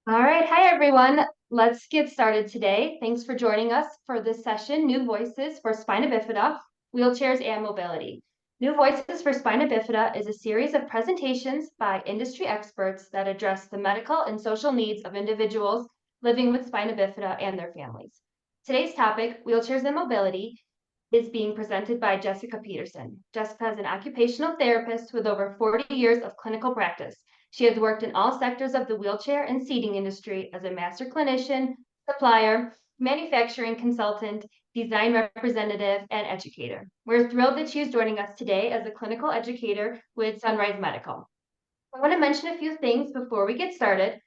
All right, hi everyone. Let's get started today. Thanks for joining us for this session, New Voices for Spina Bifida, Wheelchairs and Mobility. New Voices for Spina Bifida is a series of presentations by industry experts that address the medical and social needs of individuals living with spina bifida and their families. Today's topic, Wheelchairs and Mobility, is being presented by Jessica Pedersen. Jessica is an occupational therapist with over 40 years of clinical practice. She has worked in all sectors of the wheelchair and seating industry as a master clinician, supplier, manufacturing consultant, design representative, and educator. We're thrilled that she is joining us today as a clinical educator with Sunrise Medical. I want to mention a few things before we get started.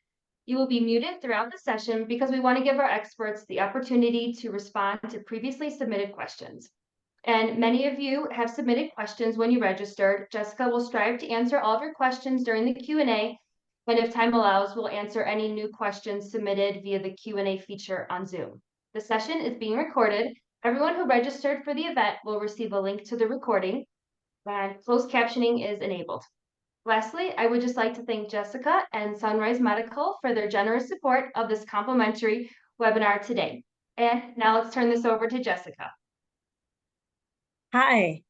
You will be muted throughout the session because we want to give our experts the opportunity to respond to previously submitted questions. And many of you have submitted questions when you registered. Jessica will strive to answer all of your questions during the Q&A, and if time allows, we'll answer any new questions submitted via the Q&A feature on Zoom. The session is being recorded. Everyone who registered for the event will receive a link to the recording, and closed captioning is enabled. Lastly, I would just like to thank Jessica and Sunrise Medical for their generous support of this complimentary webinar today. And now let's turn this over to Jessica. Hi.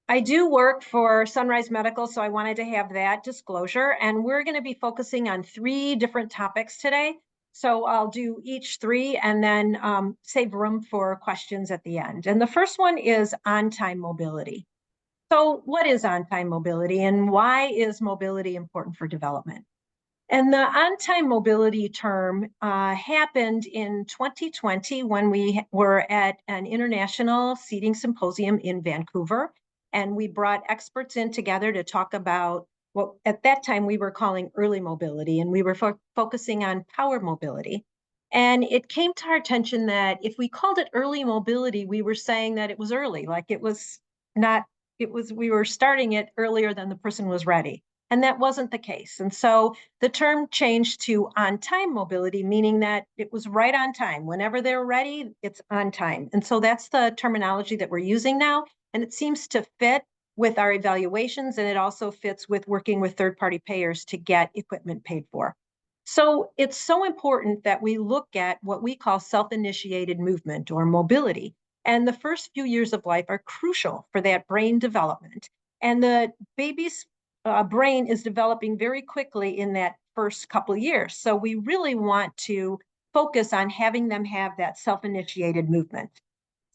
I do work for Sunrise Medical, so I wanted to have that disclosure. And we're going to be focusing on 3 different topics today. So I'll do each 3 and then save room for questions at the end. And the first one is on-time mobility. So what is on-time mobility and why is mobility important for development? And the on-time mobility term happened in 2020 when we were at an international seating symposium in Vancouver. And we brought experts in together to talk about what at that time we were calling early mobility, and we were focusing on power mobility. And it came to our attention that if we called it early mobility, we were saying that it was early, like it was not, we were starting it earlier than the person was ready. And that wasn't the case. And so the term changed to on-time mobility, meaning that it was right on time. Whenever they're ready, it's on time. And so that's the terminology that we're using now. And it seems to fit with our evaluations, and it also fits with working with third-party payers to get equipment paid for. So it's so important that we look at what we call self-initiated movement or mobility. And the first few years of life are crucial for that brain development. And the baby's brain is developing very quickly in that first couple of years. So we really want to focus on having them have that self-initiated movement.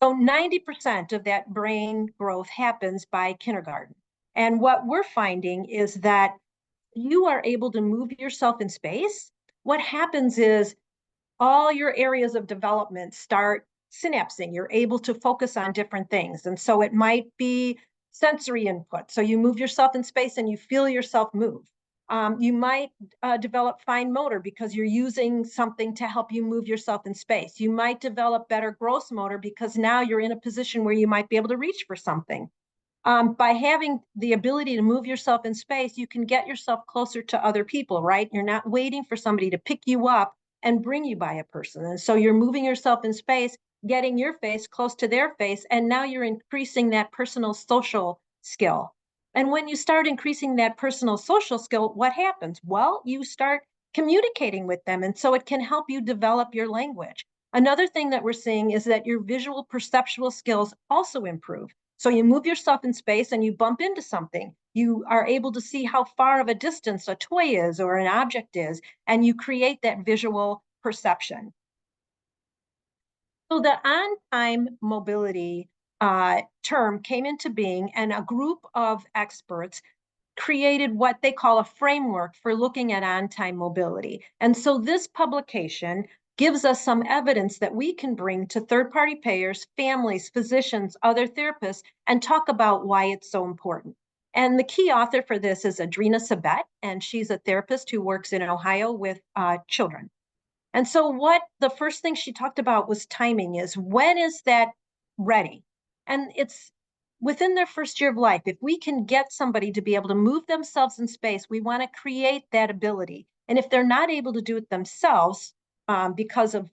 So 90% of that brain growth happens by kindergarten. And what we're finding is that you are able to move yourself in space. What happens is all your areas of development start synapsing. You're able to focus on different things. And so it might be sensory input. So you move yourself in space and you feel yourself move. You might develop fine motor because you're using something to help you move yourself in space. You might develop better gross motor because now you're in a position where you might be able to reach for something. By having the ability to move yourself in space, you can get yourself closer to other people, right? You're not waiting for somebody to pick you up and bring you by a person. And so you're moving yourself in space, getting your face close to their face, and now you're increasing that personal social skill. And when you start increasing that personal social skill, what happens? Well, you start communicating with them, and so it can help you develop your language. Another thing that we're seeing is that your visual perceptual skills also improve. So you move yourself in space and you bump into something. You are able to see how far of a distance a toy is or an object is, and you create that visual perception. So the on-time mobility term came into being, and a group of experts created what they call a framework for looking at on-time mobility. And so this publication gives us some evidence that we can bring to third-party payers, families, physicians, other therapists, and talk about why it's so important. And the key author for this is Adrina Sabet, and she's a therapist who works in Ohio with children. And so what the first thing she talked about was timing, is when is that ready? And it's within their first year of life. If we can get somebody to be able to move themselves in space, we want to create that ability. And if they're not able to do it themselves because of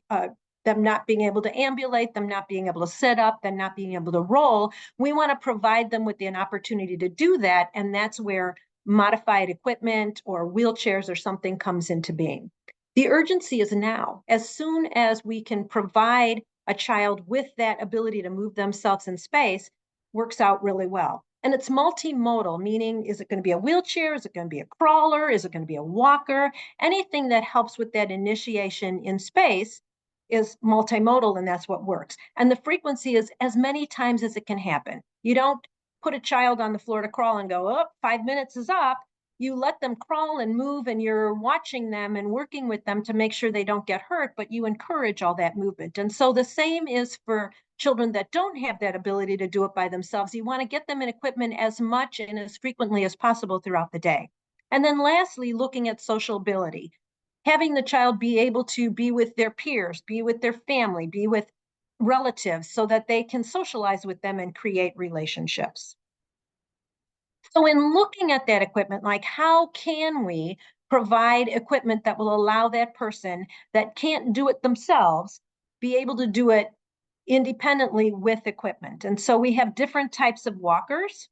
them not being able to ambulate, them not being able to sit up, them not being able to roll, we want to provide them with an opportunity to do that. And that's where modified equipment or wheelchairs or something comes into being. The urgency is now. As soon as we can provide a child with that ability to move themselves in space, works out really well. And it's multimodal, meaning is it going to be a wheelchair? Is it going to be a crawler? Is it going to be a walker? Anything that helps with that initiation in space is multimodal, and that's what works. And the frequency is as many times as it can happen. You don't put a child on the floor to crawl and go, oh, 5 minutes is up. You let them crawl and move, and you're watching them and working with them to make sure they don't get hurt, but you encourage all that movement. And so the same is for children that don't have that ability to do it by themselves. You want to get them in equipment as much and as frequently as possible throughout the day. And then lastly, looking at social ability, having the child be able to be with their peers, be with their family, be with relatives so that they can socialize with them and create relationships. So in looking at that equipment, like how can we provide equipment that will allow that person that can't do it themselves be able to do it independently with equipment? And so we have different types of walkers.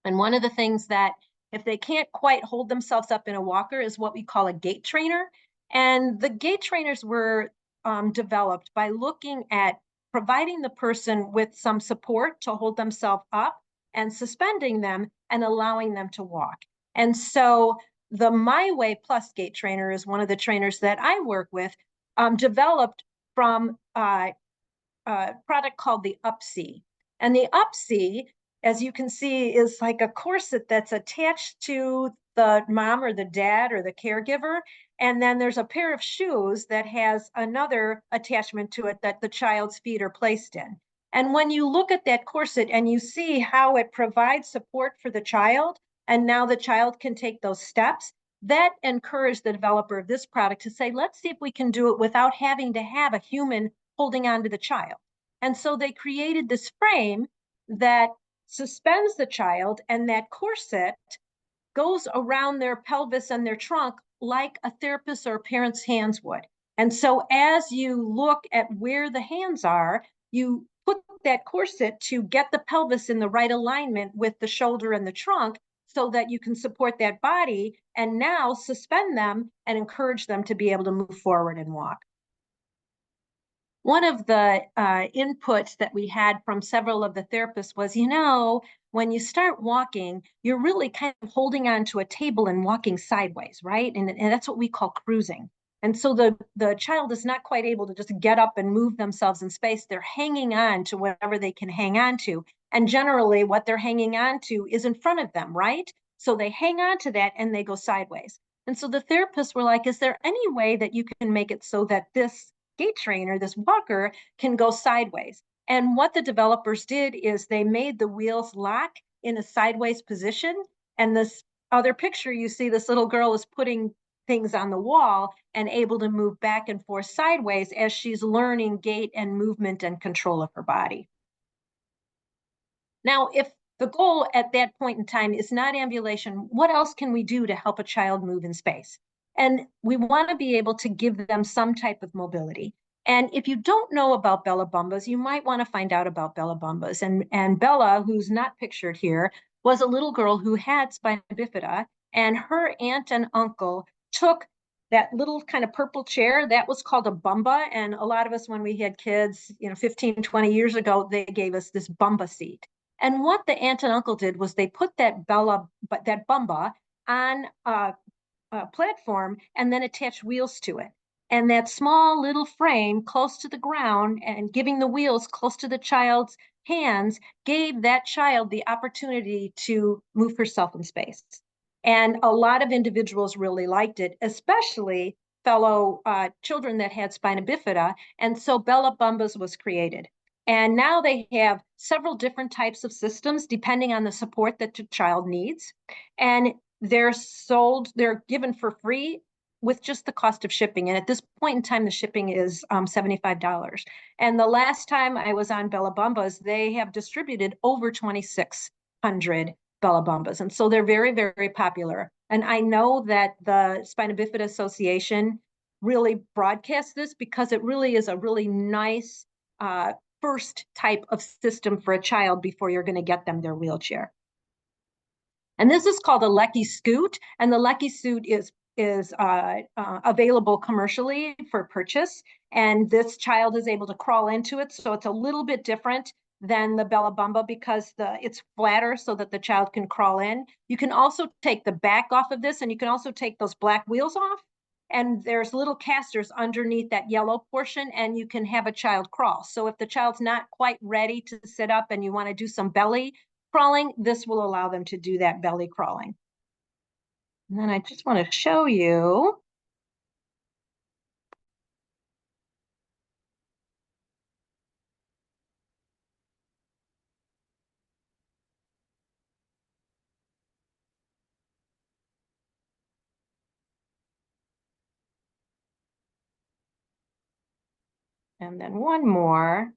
And one of the things that if they can't quite hold themselves up in a walker is what we call a gait trainer. And the gait trainers were developed by looking at providing the person with some support to hold themselves up and suspending them and allowing them to walk. And so the My Way Plus gait trainer is one of the trainers that I work with, developed from a product called the UpC. And the UpC, as you can see, is like a corset that's attached to the mom or the dad or the caregiver. And then there's a pair of shoes that has another attachment to it that the child's feet are placed in. And when you look at that corset and you see how it provides support for the child, and now the child can take those steps, that encouraged the developer of this product to say, let's see if we can do it without having to have a human holding on to the child. And so they created this frame that suspends the child, and that corset goes around their pelvis and their trunk like a therapist or a parent's hands would. And so as you look at where the hands are, you put that corset to get the pelvis in the right alignment with the shoulder and the trunk so that you can support that body and now suspend them and encourage them to be able to move forward and walk. One of the inputs that we had from several of the therapists was, when you start walking, you're really kind of holding on to a table and walking sideways, right? And that's what we call cruising. And so the child is not quite able to just get up and move themselves in space. They're hanging on to whatever they can hang on to. And generally what they're hanging on to is in front of them, right? So they hang on to that and they go sideways. And so the therapists were like, is there any way that you can make it so that this gait trainer, this walker, can go sideways? And what the developers did is they made the wheels lock in a sideways position. And this other picture, you see this little girl is putting things on the wall and able to move back and forth sideways as she's learning gait and movement and control of her body. Now, if the goal at that point in time is not ambulation, what else can we do to help a child move in space? And we want to be able to give them some type of mobility. And if you don't know about Bella Bumbas, you might want to find out about Bella Bumbas. And Bella, who's not pictured here, was a little girl who had spina bifida, and her aunt and uncle took that little kind of purple chair that was called a bumba. And a lot of us, when we had kids, 15, 20 years ago, they gave us this bumba seat. And what the aunt and uncle did was they put that bumba on a platform and then attached wheels to it. And that small little frame close to the ground and giving the wheels close to the child's hands gave that child the opportunity to move herself in space. And a lot of individuals really liked it, especially fellow children that had spina bifida. And so Bella Bumbas was created. And now they have several different types of systems depending on the support that the child needs. And they're given for free with just the cost of shipping. And at this point in time, the shipping is $75. And the last time I was on Bella Bumbas, they have distributed over 2,600 Bella Bumbas. And so they're very, very popular. And I know that the Spina Bifida Association really broadcasts this because it really is a really nice first type of system for a child before you're going to get them their wheelchair. And this is called a Lecky Scoot, and the Lecky Scoot is available commercially for purchase. And this child is able to crawl into it, so it's a little bit different than the Bella Bamba because it's flatter so that the child can crawl in. You can also take the back off of this, and you can also take those black wheels off. And there's little casters underneath that yellow portion, and you can have a child crawl. So if the child's not quite ready to sit up and you want to do some belly crawling, this will allow them to do that belly crawling. And then I just want to show you. And then one more.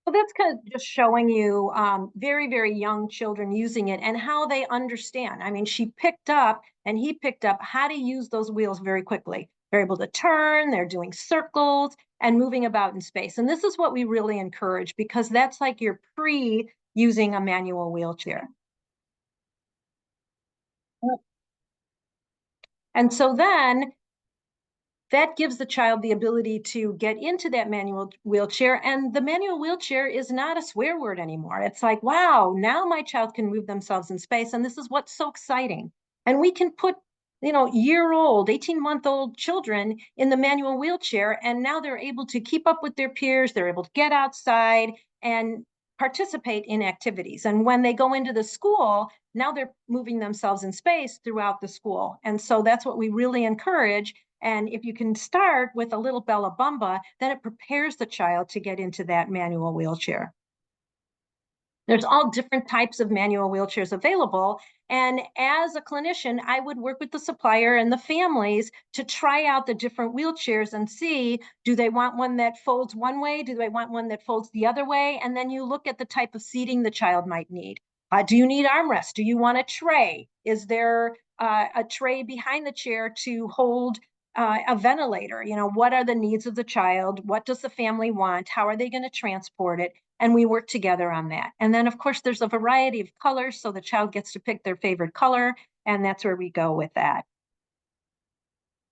So that's kind of just showing you very, very young children using it and how they understand. I mean, she picked up and he picked up how to use those wheels very quickly. They're able to turn, they're doing circles and moving about in space. And this is what we really encourage because that's like your pre using a manual wheelchair. And so then that gives the child the ability to get into that manual wheelchair. And the manual wheelchair is not a swear word anymore. It's like, wow, now my child can move themselves in space. And this is what's so exciting. And we can put, year-old, 18-month-old children in the manual wheelchair. And now they're able to keep up with their peers. They're able to get outside and participate in activities. And when they go into the school, now they're moving themselves in space throughout the school. And so that's what we really encourage. And if you can start with a little Bella Bamba, then it prepares the child to get into that manual wheelchair. There's all different types of manual wheelchairs available. And as a clinician, I would work with the supplier and the families to try out the different wheelchairs and see, do they want one that folds one way? Do they want one that folds the other way? And then you look at the type of seating the child might need. Do you need armrests? Do you want a tray? Is there a tray behind the chair to hold a ventilator? What are the needs of the child? What does the family want? How are they going to transport it? And we work together on that. And then, of course, there's a variety of colors, so the child gets to pick their favorite color, and that's where we go with that.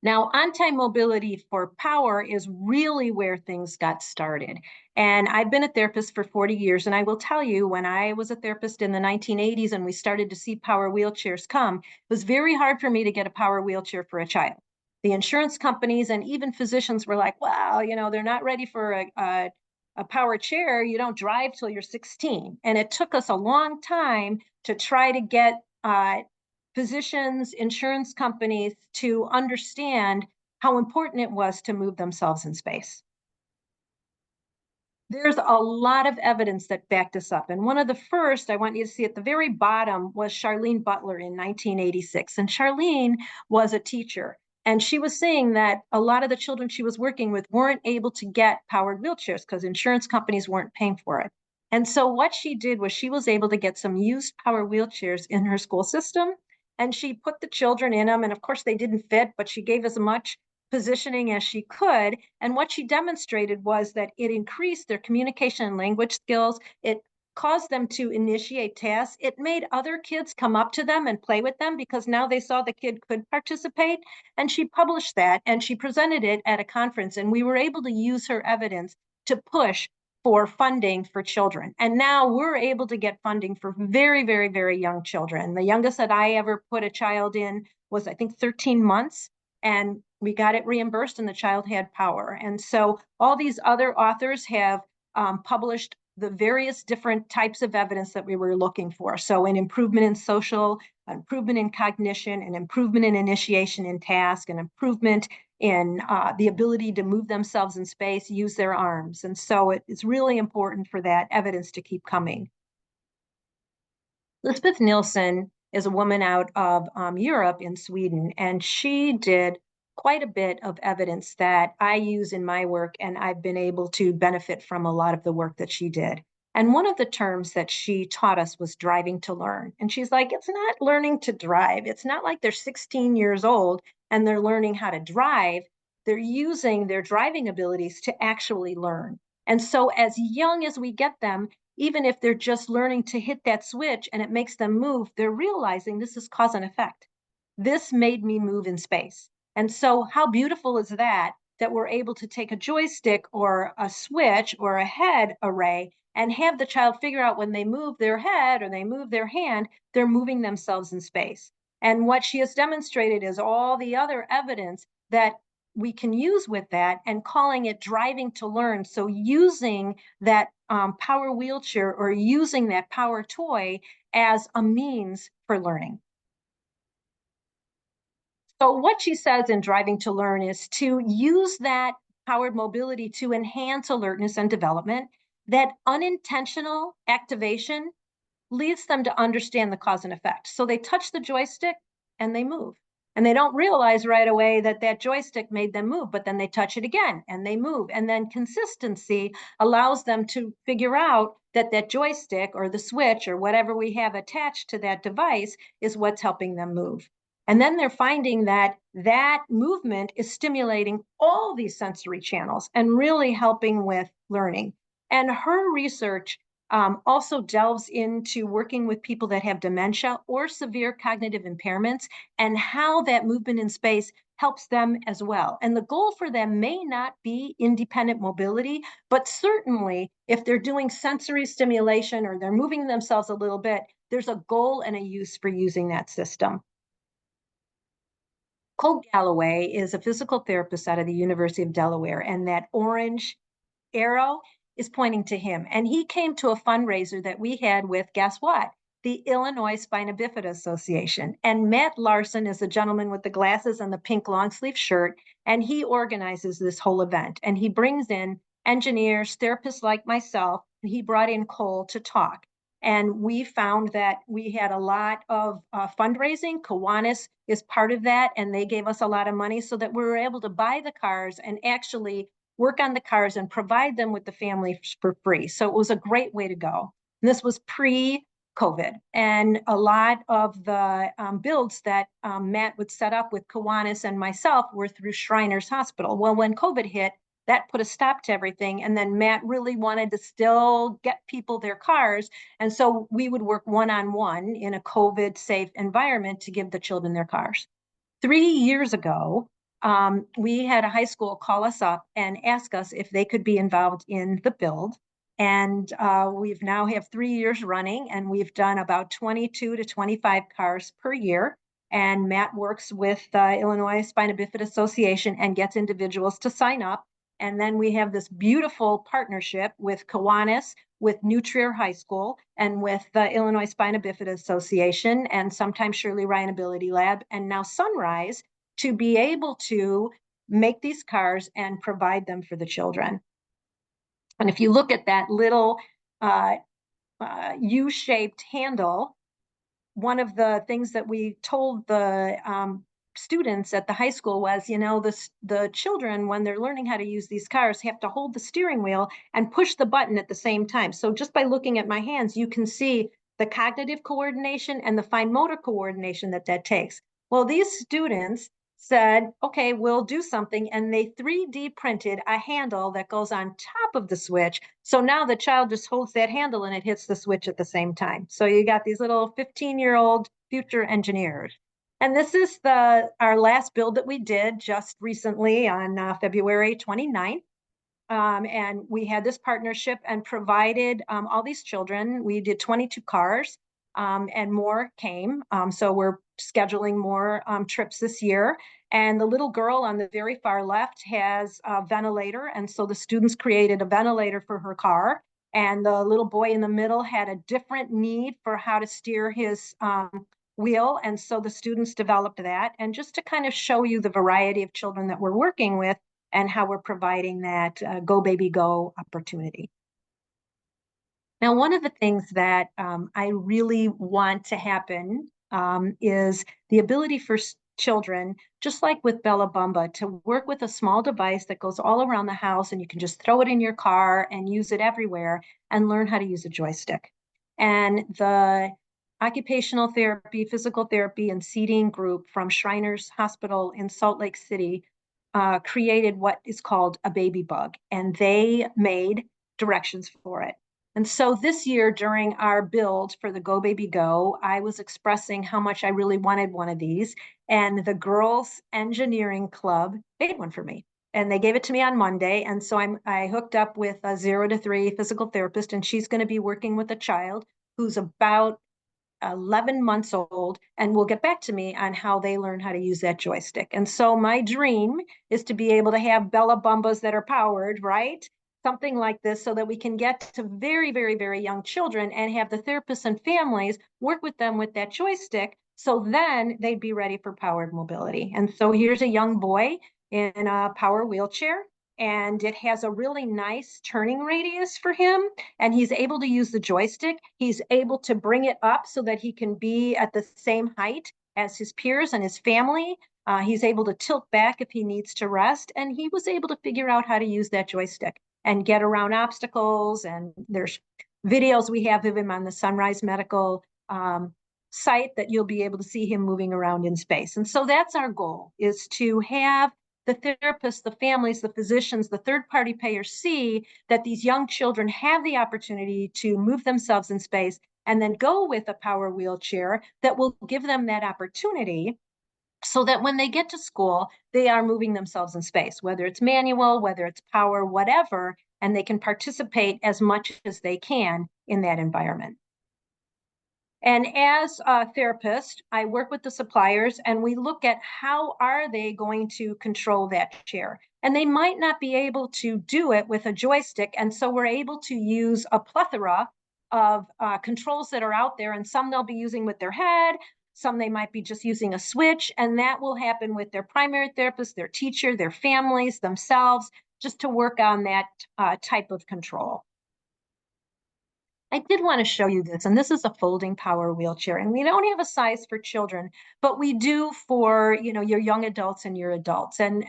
Now, on-time mobility for power is really where things got started. And I've been a therapist for 40 years, and I will tell you, when I was a therapist in the 1980s and we started to see power wheelchairs come, it was very hard for me to get a power wheelchair for a child. The insurance companies and even physicians were like, well, they're not ready for a a power chair, you don't drive till you're 16. And it took us a long time to try to get physicians, insurance companies to understand how important it was to move themselves in space. There's a lot of evidence that backed this up. And one of the first I want you to see at the very bottom was Charlene Butler in 1986. And Charlene was a teacher. And she was saying that a lot of the children she was working with weren't able to get powered wheelchairs because insurance companies weren't paying for it. And so what she did was she was able to get some used power wheelchairs in her school system. And she put the children in them. And of course, they didn't fit, but she gave as much positioning as she could. And what she demonstrated was that it increased their communication and language skills. It caused them to initiate tasks. It made other kids come up to them and play with them because now they saw the kid could participate. And she published that and she presented it at a conference. And we were able to use her evidence to push for funding for children. And now we're able to get funding for very, very, very young children. The youngest that I ever put a child in was, I think, 13 months. And we got it reimbursed and the child had power. And so all these other authors have published the various different types of evidence that we were looking for. So an improvement in social, an improvement in cognition, an improvement in initiation in task, an improvement in the ability to move themselves in space, use their arms. And so it's really important for that evidence to keep coming. Lisbeth Nielsen is a woman out of Europe in Sweden, and she did quite a bit of evidence that I use in my work, and I've been able to benefit from a lot of the work that she did. And one of the terms that she taught us was driving to learn. And she's like, it's not learning to drive. It's not like they're 16 years old and they're learning how to drive. They're using their driving abilities to actually learn. And so as young as we get them, even if they're just learning to hit that switch and it makes them move, they're realizing this is cause and effect. This made me move in space. And so how beautiful is that, that we're able to take a joystick or a switch or a head array and have the child figure out when they move their head or they move their hand, they're moving themselves in space. And what she has demonstrated is all the other evidence that we can use with that and calling it driving to learn. So using that power wheelchair or using that power toy as a means for learning. So what she says in Driving to Learn is to use that powered mobility to enhance alertness and development. That unintentional activation leads them to understand the cause and effect. So they touch the joystick and they move. And they don't realize right away that that joystick made them move, but then they touch it again and they move. And then consistency allows them to figure out that that joystick or the switch or whatever we have attached to that device is what's helping them move. And then they're finding that that movement is stimulating all these sensory channels and really helping with learning. And her research also delves into working with people that have dementia or severe cognitive impairments and how that movement in space helps them as well. And the goal for them may not be independent mobility, but certainly if they're doing sensory stimulation or they're moving themselves a little bit, there's a goal and a use for using that system. Cole Galloway is a physical therapist out of the University of Delaware, and that orange arrow is pointing to him. And he came to a fundraiser that we had with, guess what? The Illinois Spina Bífida Association. And Matt Larson is the gentleman with the glasses and the pink long sleeve shirt, and he organizes this whole event. And he brings in engineers, therapists like myself, and he brought in Cole to talk. And we found that we had a lot of fundraising. Kiwanis is part of that, and they gave us a lot of money so that we were able to buy the cars and actually work on the cars and provide them with the family for free. So it was a great way to go. And this was pre-COVID. And a lot of the builds that Matt would set up with Kiwanis and myself were through Shriners Hospital. Well, when COVID hit, that put a stop to everything. And then Matt really wanted to still get people their cars. And so we would work one-on-one in a COVID safe environment to give the children their cars. 3 years ago, we had a high school call us up and ask us if they could be involved in the build. And we've now have 3 years running, and we've done about 22 to 25 cars per year. And Matt works with the Illinois Spina Bífida Association and gets individuals to sign up. And then we have this beautiful partnership with Kiwanis, with New Trier High School, and with the Illinois Spina Bifida Association, and sometimes Shirley Ryan Ability Lab, and now Sunrise, to be able to make these cars and provide them for the children. And if you look at that little U-shaped handle, one of the things that we told the students at the high school was, the children, when they're learning how to use these cars, have to hold the steering wheel and push the button at the same time. So just by looking at my hands, you can see the cognitive coordination and the fine motor coordination that takes. Well, these students said, okay, we'll do something. And they 3D printed a handle that goes on top of the switch. So now the child just holds that handle and it hits the switch at the same time. So you got these little 15-year-old future engineers. And this is our last build that we did just recently on February 29th. And we had this partnership and provided all these children. We did 22 cars and more came. So we're scheduling more trips this year. And the little girl on the very far left has a ventilator. And so the students created a ventilator for her car. And the little boy in the middle had a different need for how to steer his wheel. And so the students developed that. And just to kind of show you the variety of children that we're working with and how we're providing that Go Baby Go opportunity. Now, one of the things that I really want to happen is the ability for children, just like with Bella Bumba, to work with a small device that goes all around the house and you can just throw it in your car and use it everywhere and learn how to use a joystick. And the occupational therapy, physical therapy, and seating group from Shriners Hospital in Salt Lake City created what is called a baby bug, and they made directions for it. And so this year during our build for the Go Baby Go, I was expressing how much I really wanted one of these. And the Girls Engineering Club made one for me. And they gave it to me on Monday. And so I hooked up with a 0 to 3 physical therapist, and she's going to be working with a child who's about 11 months old, and will get back to me on how they learn how to use that joystick. And so my dream is to be able to have Bella Bumbas that are powered, right? Something like this, so that we can get to very, very, very young children and have the therapists and families work with them with that joystick. So then they'd be ready for powered mobility. And so here's a young boy in a power wheelchair, and it has a really nice turning radius for him. And he's able to use the joystick. He's able to bring it up so that he can be at the same height as his peers and his family. He's able to tilt back if he needs to rest. And he was able to figure out how to use that joystick and get around obstacles. And there's videos we have of him on the Sunrise Medical site that you'll be able to see him moving around in space. And so that's our goal, is to have the therapists, the families, the physicians, the third-party payers see that these young children have the opportunity to move themselves in space, and then go with a power wheelchair that will give them that opportunity, so that when they get to school, they are moving themselves in space, whether it's manual, whether it's power, whatever, and they can participate as much as they can in that environment. And as a therapist, I work with the suppliers and we look at how are they going to control that chair. And they might not be able to do it with a joystick. And so we're able to use a plethora of controls that are out there. And some they'll be using with their head, some they might be just using a switch. And that will happen with their primary therapist, their teacher, their families, themselves, just to work on that type of control. I did want to show you this, and this is a folding power wheelchair, and we don't have a size for children, but we do for, your young adults and your adults. And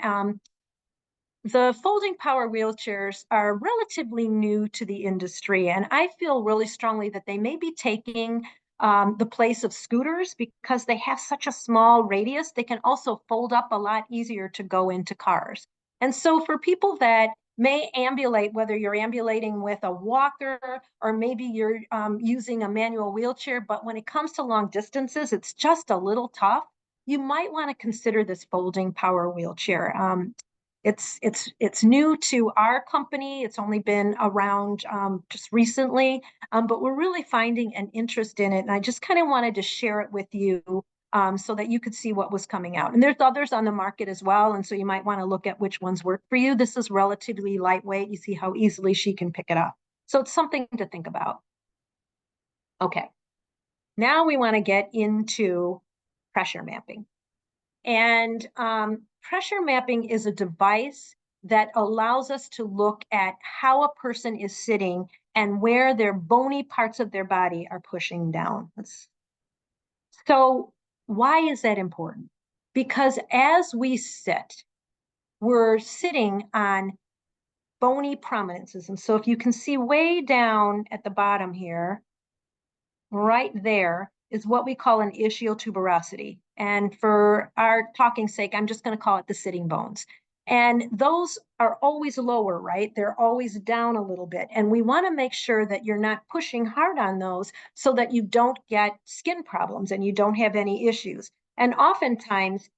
the folding power wheelchairs are relatively new to the industry, and I feel really strongly that they may be taking the place of scooters because they have such a small radius. They can also fold up a lot easier to go into cars. And so for people that may ambulate, whether you're ambulating with a walker or maybe you're using a manual wheelchair, but when it comes to long distances, it's just a little tough, you might want to consider this folding power wheelchair. It's new to our company. It's only been around just recently, but we're really finding an interest in it. And I just kind of wanted to share it with you so that you could see what was coming out. And there's others on the market as well. And so you might want to look at which ones work for you. This is relatively lightweight. You see how easily she can pick it up. So it's something to think about. Okay, now we want to get into pressure mapping. And pressure mapping is a device that allows us to look at how a person is sitting and where their bony parts of their body are pushing down. So why is that important? Because as we sit, we're sitting on bony prominences. And so if you can see way down at the bottom here, right there is what we call an ischial tuberosity. And for our talking sake, I'm just going to call it the sitting bones. And those are always lower, right? They're always down a little bit. And we want to make sure that you're not pushing hard on those so that you don't get skin problems and you don't have any issues. And oftentimes,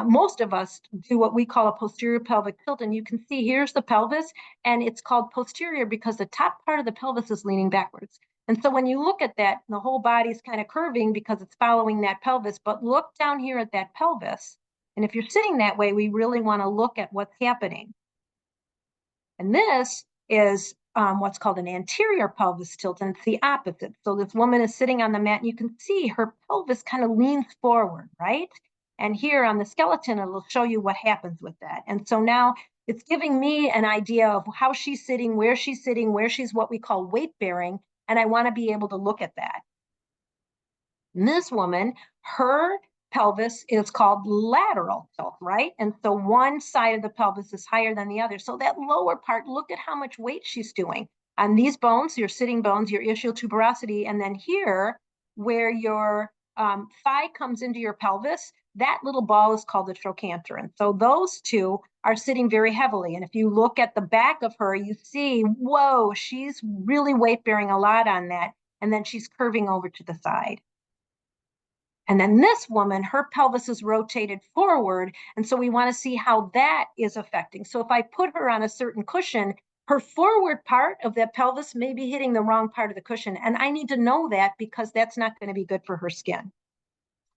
most of us do what we call a posterior pelvic tilt. And you can see here's the pelvis, and it's called posterior because the top part of the pelvis is leaning backwards. And so when you look at that, the whole body's kind of curving because it's following that pelvis. But look down here at that pelvis. And if you're sitting that way, we really want to look at what's happening. And this is what's called an anterior pelvis tilt, and it's the opposite. So this woman is sitting on the mat, and you can see her pelvis kind of leans forward, right? And here on the skeleton, it'll show you what happens with that. And so now it's giving me an idea of how she's sitting, where she's what we call weight bearing. And I want to be able to look at that. And this woman, her pelvis is called lateral tilt, right? And so one side of the pelvis is higher than the other. So that lower part, look at how much weight she's doing on these bones, your sitting bones, your ischial tuberosity. And then here, where your thigh comes into your pelvis, that little ball is called the trochanter. And so those two are sitting very heavily. And if you look at the back of her, you see, whoa, she's really weight bearing a lot on that. And then she's curving over to the side. And then this woman, her pelvis is rotated forward. And so we want to see how that is affecting. So if I put her on a certain cushion, her forward part of that pelvis may be hitting the wrong part of the cushion. And I need to know that because that's not going to be good for her skin.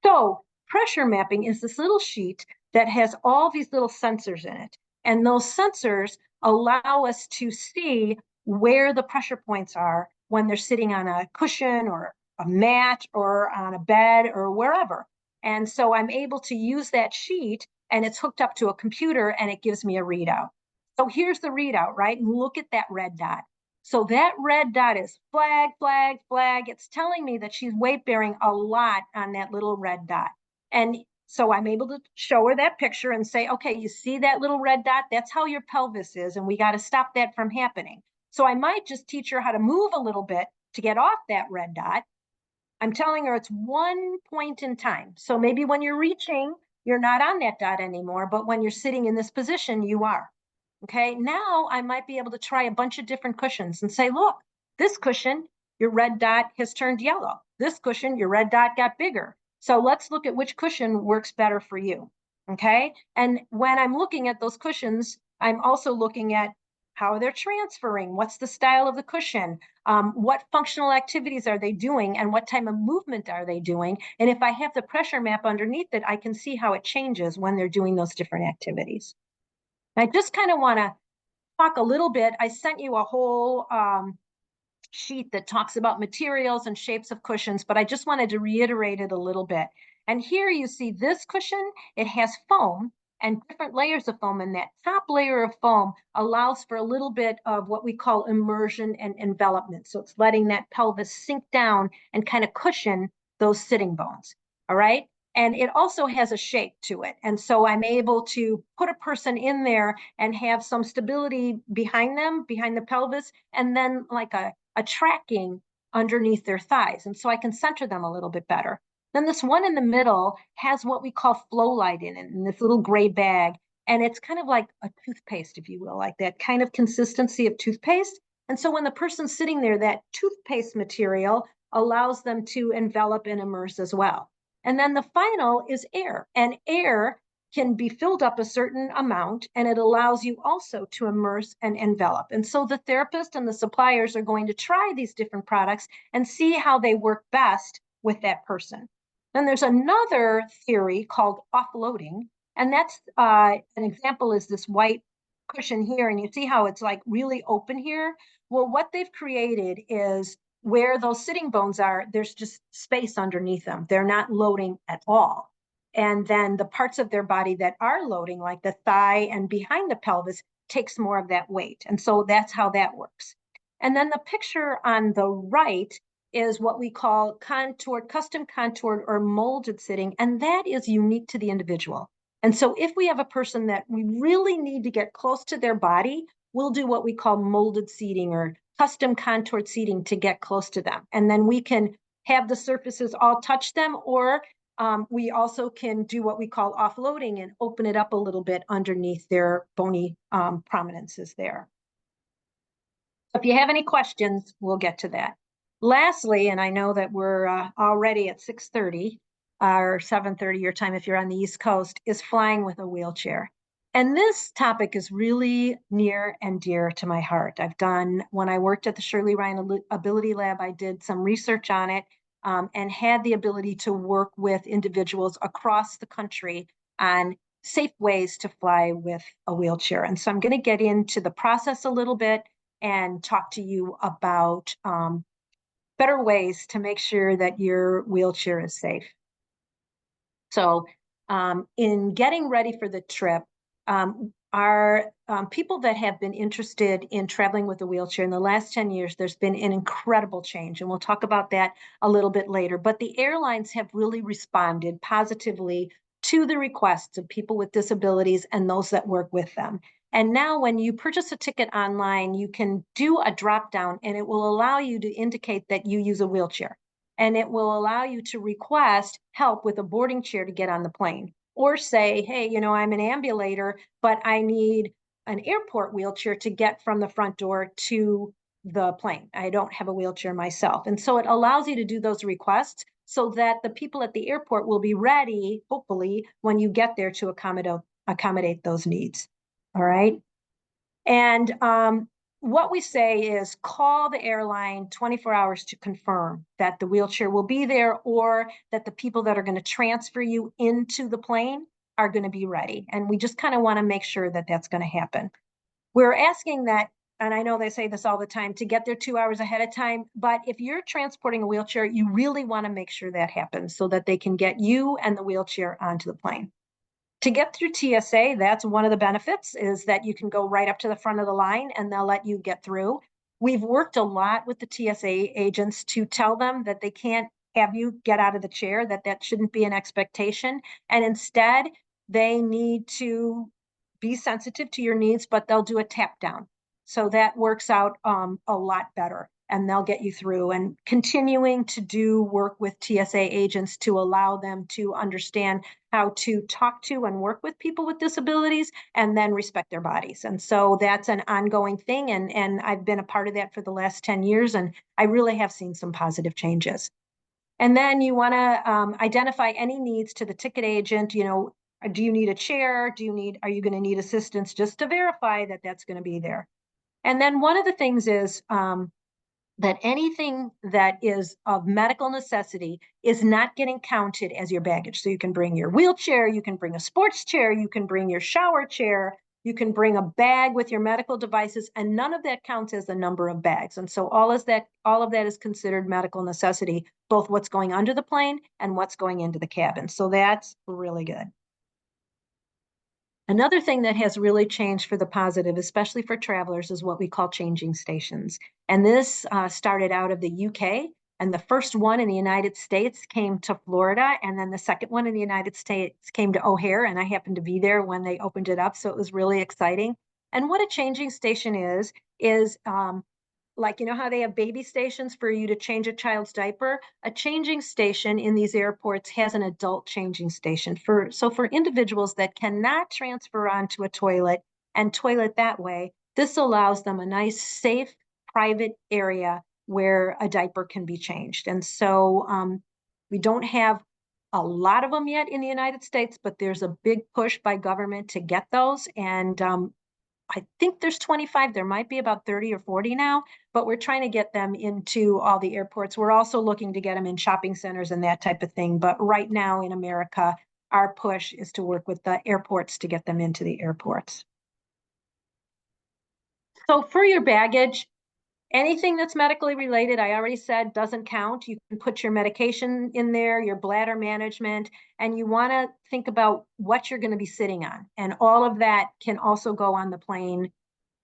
So pressure mapping is this little sheet that has all these little sensors in it. And those sensors allow us to see where the pressure points are when they're sitting on a cushion or a mat or on a bed or wherever. And so I'm able to use that sheet, and it's hooked up to a computer, and it gives me a readout. So here's the readout, right? And look at that red dot. So that red dot is flag, flag, flag. It's telling me that she's weight bearing a lot on that little red dot. And so I'm able to show her that picture and say, okay, you see that little red dot? That's how your pelvis is, and we got to stop that from happening. So I might just teach her how to move a little bit to get off that red dot. I'm telling her it's one point in time. So maybe when you're reaching, you're not on that dot anymore, but when you're sitting in this position, you are. Okay, now I might be able to try a bunch of different cushions and say, look, this cushion, your red dot has turned yellow. This cushion, your red dot got bigger. So let's look at which cushion works better for you. Okay, and when I'm looking at those cushions, I'm also looking at how they're transferring, what's the style of the cushion, what functional activities are they doing, and what type of movement are they doing. And if I have the pressure map underneath it, I can see how it changes when they're doing those different activities. I just kind of want to talk a little bit. I sent you a whole sheet that talks about materials and shapes of cushions, but I just wanted to reiterate it a little bit. And here you see this cushion, it has foam and different layers of foam, and that top layer of foam allows for a little bit of what we call immersion and envelopment. So it's letting that pelvis sink down and kind of cushion those sitting bones, all right? And it also has a shape to it. And so I'm able to put a person in there and have some stability behind them, behind the pelvis, and then like a tracking underneath their thighs. And so I can center them a little bit better. Then this one in the middle has what we call flow light in it, in this little gray bag. And it's kind of like a toothpaste, if you will, like that kind of consistency of toothpaste. And so when the person's sitting there, that toothpaste material allows them to envelop and immerse as well. And then the final is air, and air can be filled up a certain amount, and it allows you also to immerse and envelop. And so the therapist and the suppliers are going to try these different products and see how they work best with that person. Then there's another theory called offloading, and that's an example is this white cushion here, and you see how it's like really open here. Well, what they've created is where those sitting bones are, there's just space underneath them. They're not loading at all. And then the parts of their body that are loading, like the thigh and behind the pelvis, takes more of that weight. And so that's how that works. And then the picture on the right is what we call contoured, custom contoured or molded sitting, and that is unique to the individual. And so if we have a person that we really need to get close to their body, we'll do what we call molded seating or custom contoured seating to get close to them. And then we can have the surfaces all touch them, or we also can do what we call offloading and open it up a little bit underneath their bony prominences there. If you have any questions, we'll get to that. Lastly, and I know that we're already at 6:30 or 7:30 your time if you're on the East Coast, is flying with a wheelchair. And this topic is really near and dear to my heart. When I worked at the Shirley Ryan Ability Lab, I did some research on it and had the ability to work with individuals across the country on safe ways to fly with a wheelchair. And so I'm going to get into the process a little bit and talk to you about better ways to make sure that your wheelchair is safe. So in getting ready for the trip, our people that have been interested in traveling with a wheelchair in the last 10 years, there's been an incredible change, and we'll talk about that a little bit later. But the airlines have really responded positively to the requests of people with disabilities and those that work with them. And now when you purchase a ticket online, you can do a drop down and it will allow you to indicate that you use a wheelchair. And it will allow you to request help with a boarding chair to get on the plane. Or say, hey, I'm an ambulator, but I need an airport wheelchair to get from the front door to the plane. I don't have a wheelchair myself. And so it allows you to do those requests so that the people at the airport will be ready, hopefully, when you get there to accommodate those needs. All right. And what we say is call the airline 24 hours to confirm that the wheelchair will be there or that the people that are going to transfer you into the plane are going to be ready. And we just kind of want to make sure that that's going to happen. We're asking that, and I know they say this all the time, to get there 2 hours ahead of time. But if you're transporting a wheelchair, you really want to make sure that happens so that they can get you and the wheelchair onto the plane. To get through TSA, that's one of the benefits, is that you can go right up to the front of the line and they'll let you get through. We've worked a lot with the TSA agents to tell them that they can't have you get out of the chair, that shouldn't be an expectation. And instead, they need to be sensitive to your needs, but they'll do a tap down. So that works out a lot better. And they'll get you through, and continuing to do work with TSA agents to allow them to understand how to talk to and work with people with disabilities and then respect their bodies. And so that's an ongoing thing. And I've been a part of that for the last 10 years, and I really have seen some positive changes. And then you want to identify any needs to the ticket agent. Do you need a chair? Are you going to need assistance, just to verify that that's going to be there? And then one of the things is that anything that is of medical necessity is not getting counted as your baggage. So you can bring your wheelchair, you can bring a sports chair, you can bring your shower chair, you can bring a bag with your medical devices, and none of that counts as the number of bags. And so all of that is considered medical necessity, both what's going under the plane and what's going into the cabin. So that's really good. Another thing that has really changed for the positive, especially for travelers, is what we call changing stations. And this started out of the UK, and the first one in the United States came to Florida, and then the second one in the United States came to O'Hare, and I happened to be there when they opened it up, so it was really exciting. And what a changing station is like, how they have baby stations for you to change a child's diaper? A changing station in these airports has an adult changing station for individuals that cannot transfer onto a toilet and toilet that way. This allows them a nice, safe, private area where a diaper can be changed. And so we don't have a lot of them yet in the United States, but there's a big push by government to get those. And I think there's 25, there might be about 30 or 40 now, but we're trying to get them into all the airports. We're also looking to get them in shopping centers and that type of thing. But right now in America, our push is to work with the airports to get them into the airports. So for your baggage, anything that's medically related, I already said, doesn't count. You can put your medication in there, your bladder management, and you want to think about what you're going to be sitting on. And all of that can also go on the plane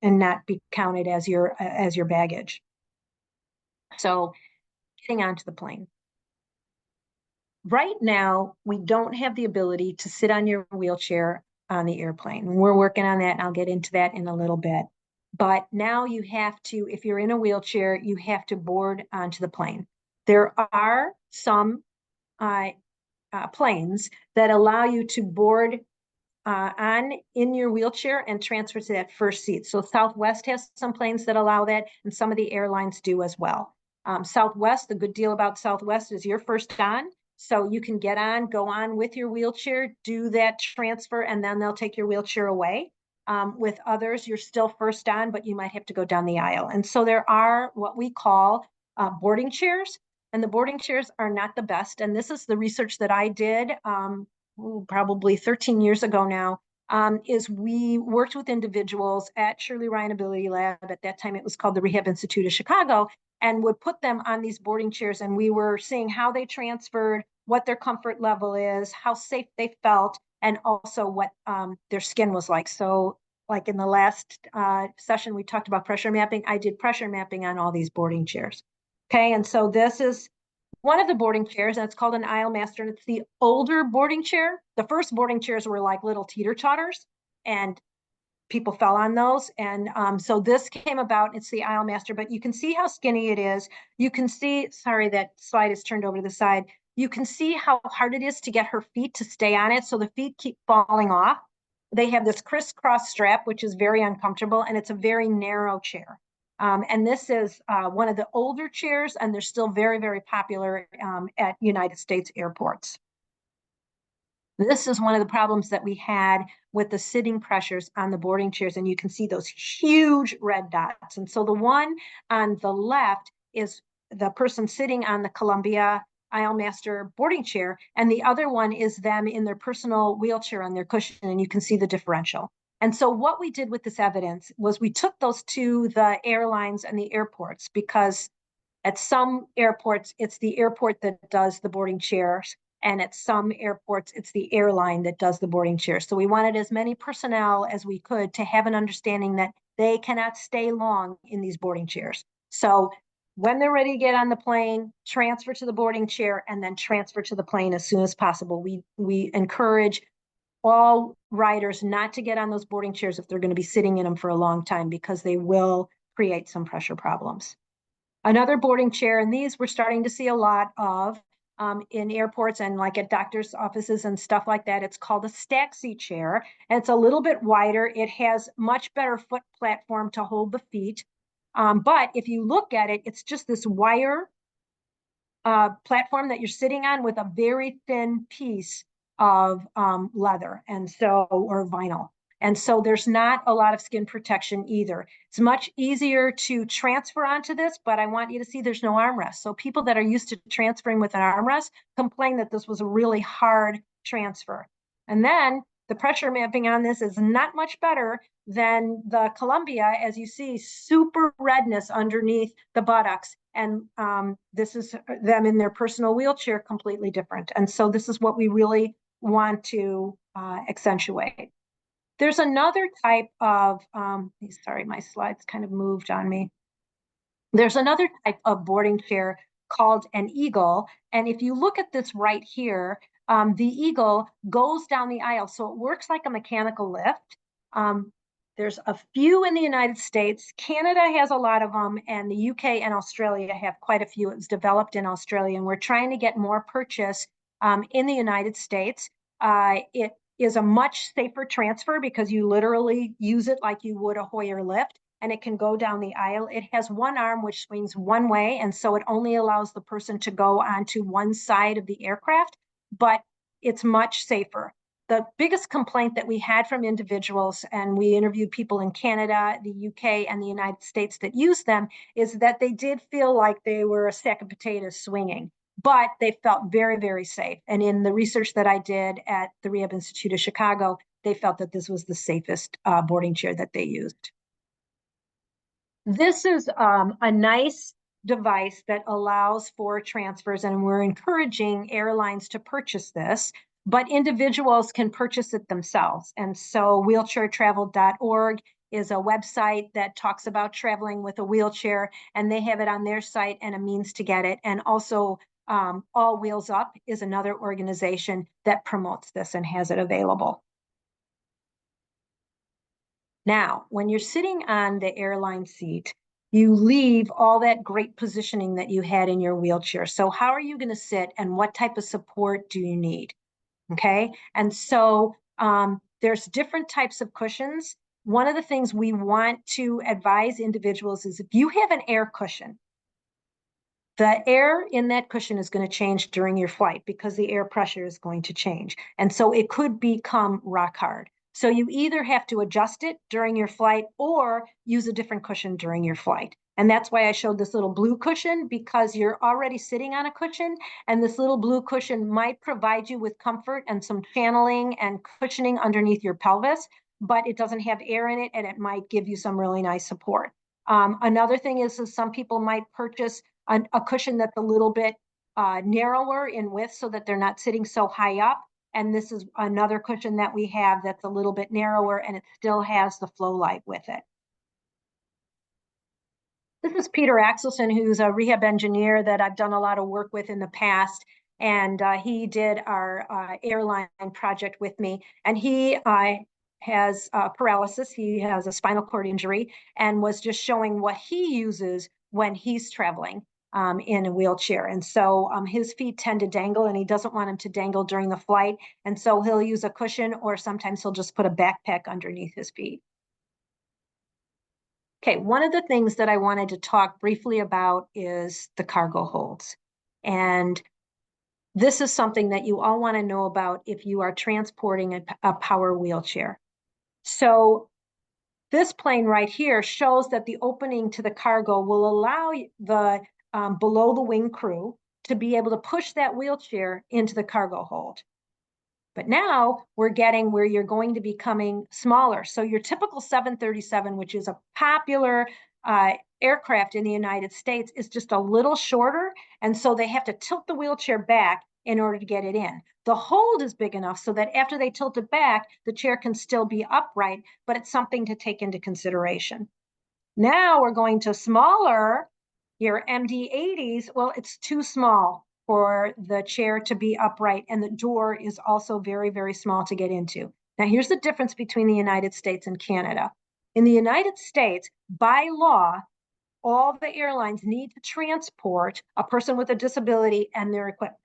and not be counted as your baggage. So getting onto the plane. Right now, we don't have the ability to sit on your wheelchair on the airplane. We're working on that, and I'll get into that in a little bit. But now you have to, if you're in a wheelchair, you have to board onto the plane. There are some planes that allow you to board in your wheelchair and transfer to that first seat. So Southwest has some planes that allow that, and some of the airlines do as well. Southwest, the good deal about Southwest is you're first on. So you can get on, go on with your wheelchair, do that transfer, and then they'll take your wheelchair away. With others, you're still first on, but you might have to go down the aisle. And so there are what we call boarding chairs, and the boarding chairs are not the best. And this is the research that I did probably 13 years ago now, is we worked with individuals at Shirley Ryan Ability Lab. At that time, it was called the Rehab Institute of Chicago, and would put them on these boarding chairs. And we were seeing how they transferred, what their comfort level is, how safe they felt, and also what their skin was like. So like in the last session, we talked about pressure mapping. I did pressure mapping on all these boarding chairs. Okay, and so this is one of the boarding chairs, and it's called an aisle master, and it's the older boarding chair. The first boarding chairs were like little teeter-totters, and people fell on those. And so this came about, it's the aisle master, but you can see how skinny it is. You can see, sorry, that slide is turned over to the side. You can see how hard it is to get her feet to stay on it. So the feet keep falling off. They have this crisscross strap, which is very uncomfortable, and it's a very narrow chair. And this is one of the older chairs, and they're still very, very popular at United States airports. This is one of the problems that we had with the sitting pressures on the boarding chairs, and you can see those huge red dots. And so the one on the left is the person sitting on the Columbia Aisle Master boarding chair, and the other one is them in their personal wheelchair on their cushion, and you can see the differential. And so what we did with this evidence was we took those to the airlines and the airports, because at some airports, it's the airport that does the boarding chairs, and at some airports, it's the airline that does the boarding chairs. So we wanted as many personnel as we could to have an understanding that they cannot stay long in these boarding chairs. So when they're ready to get on the plane, transfer to the boarding chair, and then transfer to the plane as soon as possible. We encourage all riders not to get on those boarding chairs if they're going to be sitting in them for a long time, because they will create some pressure problems. Another boarding chair, and these we're starting to see a lot of in airports and like at doctors' offices and stuff like that. It's called a stack seat chair, and it's a little bit wider. It has much better foot platform to hold the feet. But if you look at it, it's just this wire platform that you're sitting on with a very thin piece of leather, and so, or vinyl. And so there's not a lot of skin protection either. It's much easier to transfer onto this, but I want you to see there's no armrest. So people that are used to transferring with an armrest complain that this was a really hard transfer. And then the pressure mapping on this is not much better than the Columbia. As you see, super redness underneath the buttocks. And this is them in their personal wheelchair, completely different. And so this is what we really want to accentuate. There's another type of, sorry, my slides kind of moved on me. There's another type of boarding chair called an eagle. And if you look at this right here, the eagle goes down the aisle. So it works like a mechanical lift. There's a few in the United States. Canada has a lot of them, and the UK and Australia have quite a few. It was developed in Australia, and we're trying to get more purchase in the United States. It is a much safer transfer because you literally use it like you would a Hoyer lift, and it can go down the aisle. It has one arm which swings one way, and so it only allows the person to go onto one side of the aircraft, but it's much safer. the biggest complaint that we had from individuals, and we interviewed people in Canada, the UK, and the United States that use them, is that they did feel like they were a sack of potatoes swinging, but they felt very, very safe. And in the research that I did at the Rehab Institute of Chicago, they felt that this was the safest boarding chair that they used. This is a nice device that allows for transfers, and we're encouraging airlines to purchase this, but individuals can purchase it themselves. And so wheelchairtravel.org is a website that talks about traveling with a wheelchair, and they have it on their site and a means to get it. And also All Wheels Up is another organization that promotes this and has it available. Now, when you're sitting on the airline seat, you leave all that great positioning that you had in your wheelchair. So how are you going to sit, and what type of support do you need? Okay. And so there's different types of cushions. One of the things we want to advise individuals is if you have an air cushion, the air in that cushion is going to change during your flight because the air pressure is going to change. And so it could become rock hard. So you either have to adjust it during your flight or use a different cushion during your flight. And that's why I showed this little blue cushion, because you're already sitting on a cushion, and this little blue cushion might provide you with comfort and some channeling and cushioning underneath your pelvis, but it doesn't have air in it, and it might give you some really nice support. Another thing is some people might purchase a cushion that's a little bit narrower in width so that they're not sitting so high up. And this is another cushion that we have that's a little bit narrower, and it still has the flow light with it. This is Peter Axelson, who's a rehab engineer that I've done a lot of work with in the past. And he did our airline project with me. And he has paralysis. He has a spinal cord injury, and was just showing what he uses when he's traveling in a wheelchair. And so his feet tend to dangle, and he doesn't want them to dangle during the flight. And so he'll use a cushion, or sometimes he'll just put a backpack underneath his feet. Okay, one of the things that I wanted to talk briefly about is the cargo holds. And this is something that you all want to know about if you are transporting a power wheelchair. So this plane right here shows that the opening to the cargo will allow the below the wing crew to be able to push that wheelchair into the cargo hold. But now we're getting where you're going to be becoming smaller. So your typical 737, which is a popular aircraft in the United States, is just a little shorter. And so they have to tilt the wheelchair back in order to get it in. The hold is big enough so that after they tilt it back, the chair can still be upright, but it's something to take into consideration. Now we're going to smaller, your MD-80s. Well, it's too small for the chair to be upright, and the door is also very, very small to get into. Now, here's the difference between the United States and Canada. In the United States, by law, all the airlines need to transport a person with a disability and their equipment.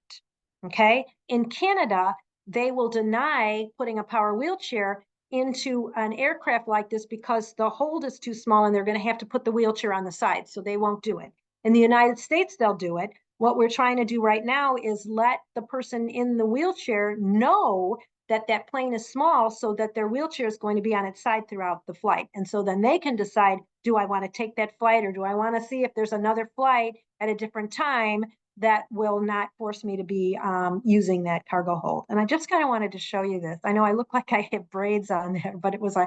Okay? In Canada, they will deny putting a power wheelchair into an aircraft like this because the hold is too small, and they're going to have to put the wheelchair on the side, so they won't do it. In the United States, they'll do it. What we're trying to do right now is let the person in the wheelchair know that that plane is small, so that their wheelchair is going to be on its side throughout the flight. And so then they can decide, do I want to take that flight, or do I want to see if there's another flight at a different time that will not force me to be using that cargo hold. And I just kind of wanted to show you this. I know I look like I have braids on there, but it was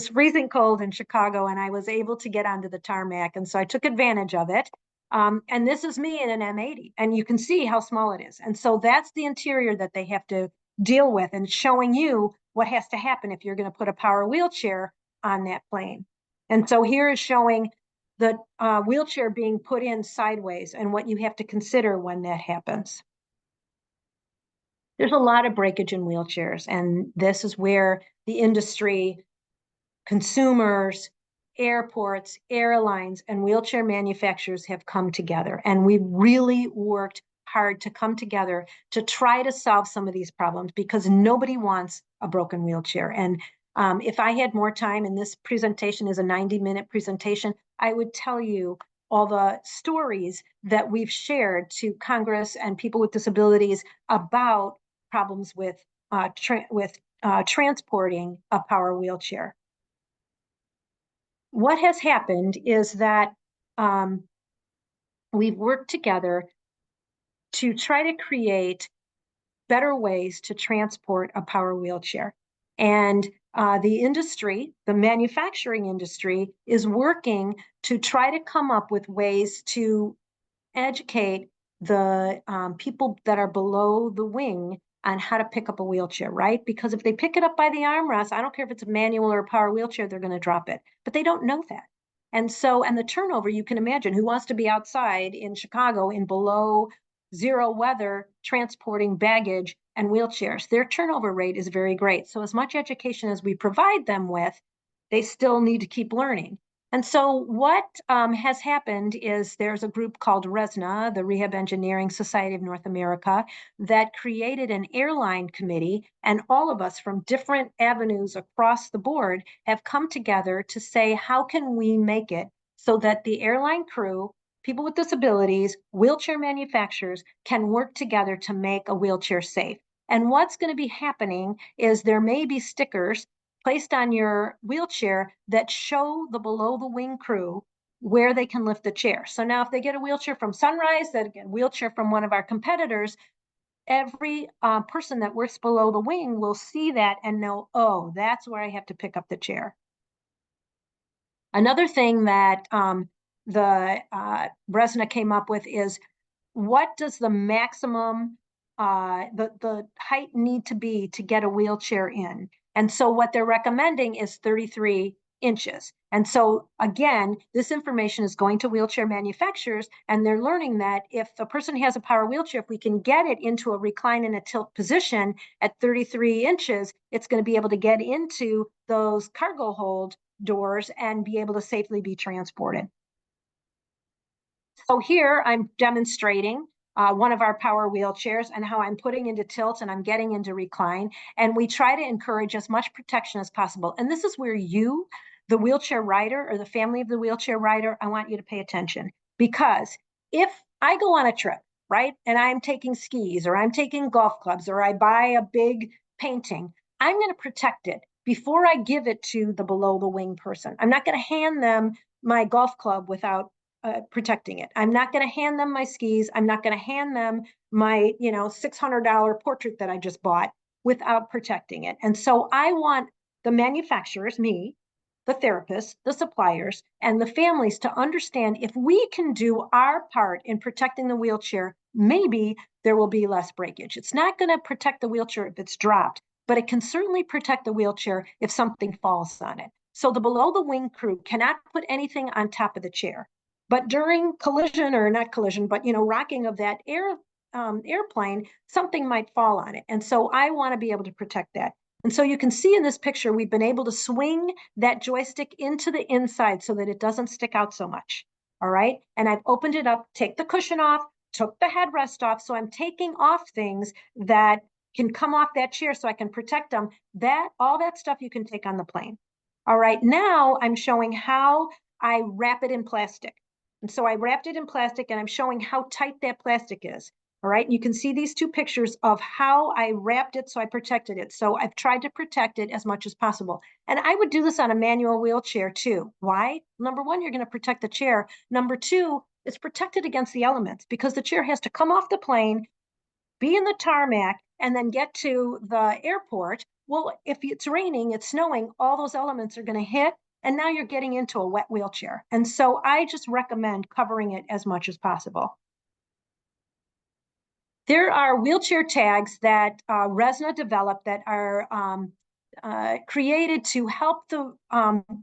freezing cold in Chicago, and I was able to get onto the tarmac. And so I took advantage of it. And this is me in an M80, and you can see how small it is. And so that's the interior that they have to deal with, and showing you what has to happen if you're going to put a power wheelchair on that plane. And so here is showing the wheelchair being put in sideways and what you have to consider when that happens. There's a lot of breakage in wheelchairs, and this is where the industry, consumers, airports, airlines, and wheelchair manufacturers have come together. And we really worked hard to come together to try to solve some of these problems, because nobody wants a broken wheelchair. And if I had more time, and this presentation is a 90-minute presentation, I would tell you all the stories that we've shared to Congress and people with disabilities about problems with transporting a power wheelchair. What has happened is that we've worked together to try to create better ways to transport a power wheelchair. And the industry, the manufacturing industry, is working to try to come up with ways to educate the people that are below the wing on how to pick up a wheelchair, right? Because if they pick it up by the armrest, I don't care if it's a manual or a power wheelchair, they're going to drop it. But they don't know that. And so, and the turnover, you can imagine, who wants to be outside in Chicago in below zero weather transporting baggage and wheelchairs? Their turnover rate is very great. So as much education as we provide them with, they still need to keep learning. And so what has happened is there's a group called RESNA, the Rehab Engineering Society of North America, that created an airline committee, and all of us from different avenues across the board have come together to say, how can we make it so that the airline crew, people with disabilities, wheelchair manufacturers can work together to make a wheelchair safe? And what's going to be happening is there may be stickers placed on your wheelchair that show the below the wing crew where they can lift the chair. So now if they get a wheelchair from Sunrise, that get a wheelchair from one of our competitors, every person that works below the wing will see that and know, oh, that's where I have to pick up the chair. Another thing that the Resna came up with is, what does the maximum, the height need to be to get a wheelchair in? And so what they're recommending is 33 inches. And so again, this information is going to wheelchair manufacturers, and they're learning that if a person has a power wheelchair, if we can get it into a recline and a tilt position at 33 inches, it's going to be able to get into those cargo hold doors and be able to safely be transported. So here I'm demonstrating one of our power wheelchairs and how I'm putting into tilt and I'm getting into recline. And we try to encourage as much protection as possible. And this is where you, the wheelchair rider or the family of the wheelchair rider, I want you to pay attention. Because if I go on a trip, right, and I'm taking skis or I'm taking golf clubs or I buy a big painting, I'm going to protect it before I give it to the below the wing person. I'm not going to hand them my golf club without protecting it. I'm not going to hand them my skis. I'm not going to hand them my, $600 portrait that I just bought without protecting it. And so I want the manufacturers, me, the therapists, the suppliers, and the families to understand, if we can do our part in protecting the wheelchair, maybe there will be less breakage. It's not going to protect the wheelchair if it's dropped, but it can certainly protect the wheelchair if something falls on it. So the below the wing crew cannot put anything on top of the chair. But during collision, or not collision, but rocking of that airplane, something might fall on it. And so I want to be able to protect that. And so you can see in this picture, we've been able to swing that joystick into the inside so that it doesn't stick out so much. All right. And I've opened it up, take the cushion off, took the headrest off. So I'm taking off things that can come off that chair so I can protect them. All that stuff you can take on the plane. All right. Now I'm showing how I wrap it in plastic. And so I wrapped it in plastic, and I'm showing how tight that plastic is. All right. And you can see these two pictures of how I wrapped it so I protected it. So I've tried to protect it as much as possible. And I would do this on a manual wheelchair too. Why? Number one, you're going to protect the chair. Number two, it's protected against the elements, because the chair has to come off the plane, be in the tarmac, and then get to the airport. Well, if it's raining, it's snowing, all those elements are going to hit. And now you're getting into a wet wheelchair. And so I just recommend covering it as much as possible. There are wheelchair tags that Resna developed that are created to help the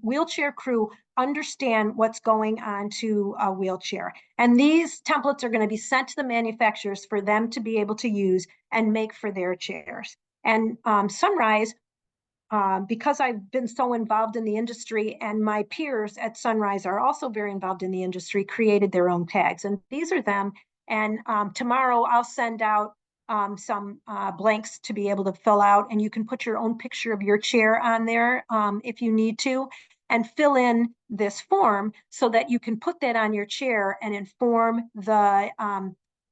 wheelchair crew understand what's going on to a wheelchair. And these templates are going to be sent to the manufacturers for them to be able to use and make for their chairs. And Sunrise, because I've been so involved in the industry, and my peers at Sunrise are also very involved in the industry, created their own tags. And these are them. And tomorrow I'll send out some blanks to be able to fill out. And you can put your own picture of your chair on there if you need to, and fill in this form so that you can put that on your chair and inform the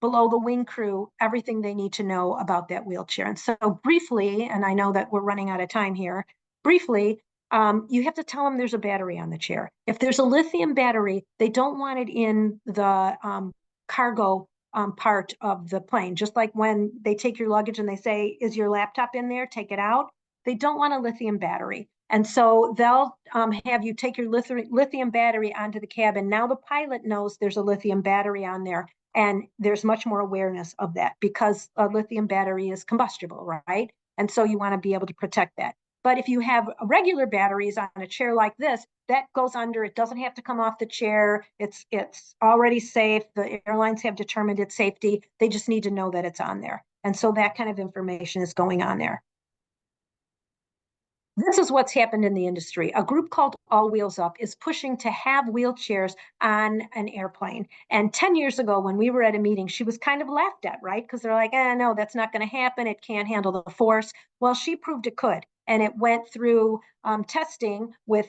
below the wing crew everything they need to know about that wheelchair. And so briefly, and I know that we're running out of time here, briefly, you have to tell them there's a battery on the chair. If there's a lithium battery, they don't want it in the cargo part of the plane. Just like when they take your luggage and they say, is your laptop in there? Take it out. They don't want a lithium battery. And so they'll have you take your lithium battery onto the cabin. Now the pilot knows there's a lithium battery on there, and there's much more awareness of that because a lithium battery is combustible, right? And so you want to be able to protect that. But if you have regular batteries on a chair like this, that goes under, it doesn't have to come off the chair. It's already safe. The airlines have determined its safety. They just need to know that it's on there. And so that kind of information is going on there. This is what's happened in the industry. A group called All Wheels Up is pushing to have wheelchairs on an airplane. And 10 years ago, when we were at a meeting, she was kind of laughed at, right? Because they're like, no, that's not going to happen. It can't handle the force. Well, she proved it could. And it went through testing with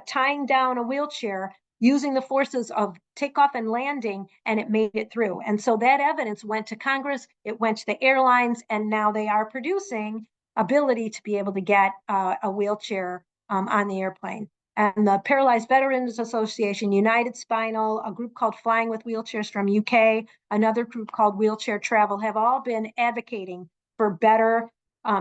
tying down a wheelchair using the forces of takeoff and landing, and it made it through. And so that evidence went to Congress, it went to the airlines, and now they are producing ability to be able to get a wheelchair on the airplane. And the Paralyzed Veterans Association, United Spinal, a group called Flying with Wheelchairs from UK, another group called Wheelchair Travel have all been advocating for better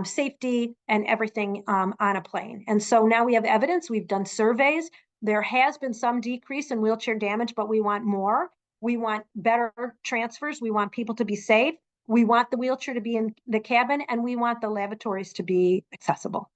safety and everything on a plane. And so now we have evidence. We've done surveys. There has been some decrease in wheelchair damage, but we want more. We want better transfers. We want people to be safe. We want the wheelchair to be in the cabin, and we want the lavatories to be accessible.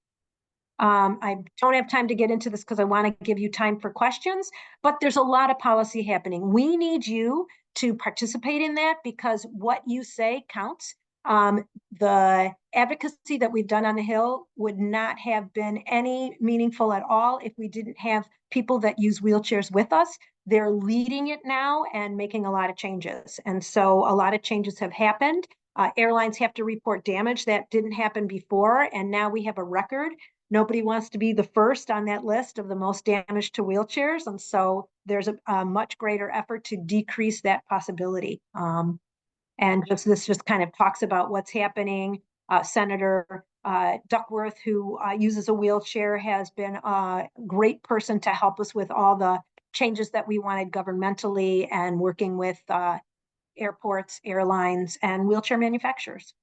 I don't have time to get into this because I want to give you time for questions, but there's a lot of policy happening. We need you to participate in that because what you say counts. The advocacy that we've done on the Hill would not have been any meaningful at all if we didn't have people that use wheelchairs with us. They're leading it now and making a lot of changes. And so a lot of changes have happened. Airlines have to report damage that didn't happen before. And now we have a record. Nobody wants to be the first on that list of the most damage to wheelchairs. And so there's a much greater effort to decrease that possibility. And this just kind of talks about what's happening. Senator Duckworth, who uses a wheelchair, has been a great person to help us with all the changes that we wanted governmentally and working with airports, airlines, and wheelchair manufacturers.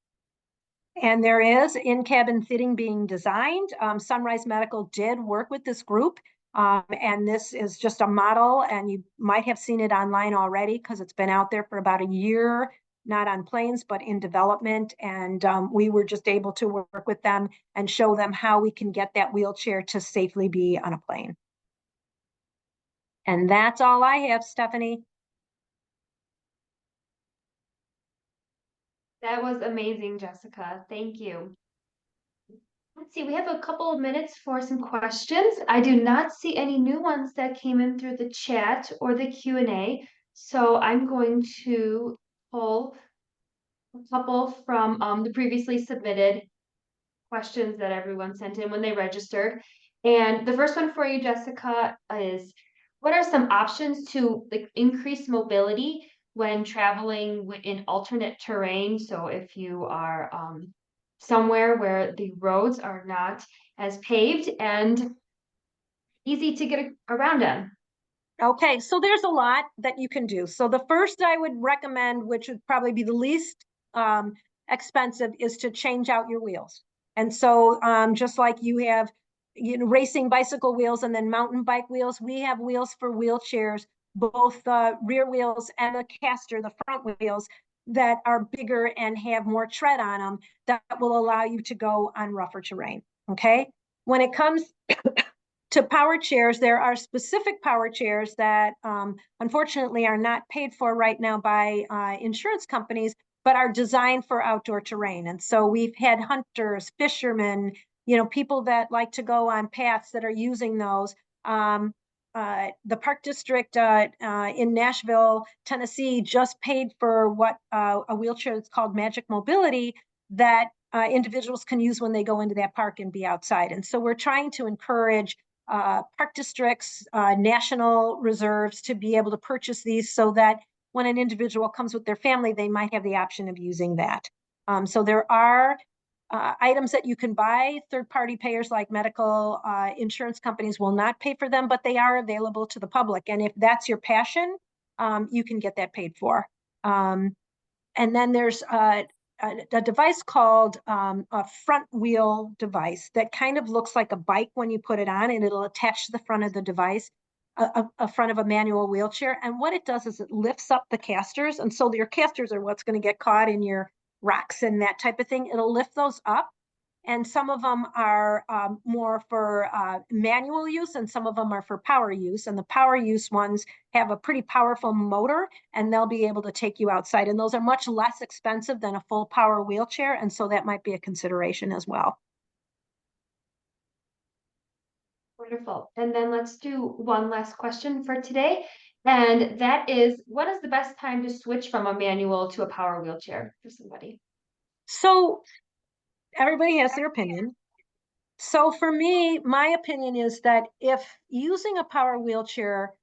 And there is in-cabin fitting being designed. Sunrise Medical did work with this group. And this is just a model, and you might have seen it online already because it's been out there for about a year, not on planes, but in development. And we were just able to work with them and show them how we can get that wheelchair to safely be on a plane. And that's all I have, Stephanie. That was amazing, Jessica. Thank you. Let's see, we have a couple of minutes for some questions. I do not see any new ones that came in through the chat or the Q&A. So I'm going to pull a couple from the previously submitted questions that everyone sent in when they registered. And the first one for you, Jessica, is what are some options to increase mobility when traveling in alternate terrain? So if you are somewhere where the roads are not as paved and easy to get around on. Okay, so there's a lot that you can do. So the first I would recommend, which would probably be the least expensive, is to change out your wheels. And so just like you have racing bicycle wheels and then mountain bike wheels, we have wheels for wheelchairs, both the rear wheels and the caster, the front wheels, that are bigger and have more tread on them that will allow you to go on rougher terrain. Okay, when it comes to power chairs, there are specific power chairs that unfortunately are not paid for right now by insurance companies, but are designed for outdoor terrain. And so we've had hunters, fishermen, people that like to go on paths that are using those. The Park District in Nashville, Tennessee, just paid for what a wheelchair that's called Magic Mobility that individuals can use when they go into that park and be outside. And so we're trying to encourage park districts, national reserves to be able to purchase these so that when an individual comes with their family, they might have the option of using that. So there are items that you can buy. Third-party payers like medical insurance companies will not pay for them, but they are available to the public. And if that's your passion, you can get that paid for. And then there's a device called a front wheel device that kind of looks like a bike when you put it on, and it'll attach to the front of the device, a front of a manual wheelchair. And what it does is it lifts up the casters. And so your casters are what's going to get caught in your rocks and that type of thing. It'll lift those up. And some of them are more for manual use, and some of them are for power use. And the power use ones have a pretty powerful motor, and they'll be able to take you outside. And those are much less expensive than a full power wheelchair. And so that might be a consideration as well. Wonderful. And then let's do one last question for today. And that is, what is the best time to switch from a manual to a power wheelchair for somebody? So everybody has their opinion. So for me, my opinion is that if using a power wheelchair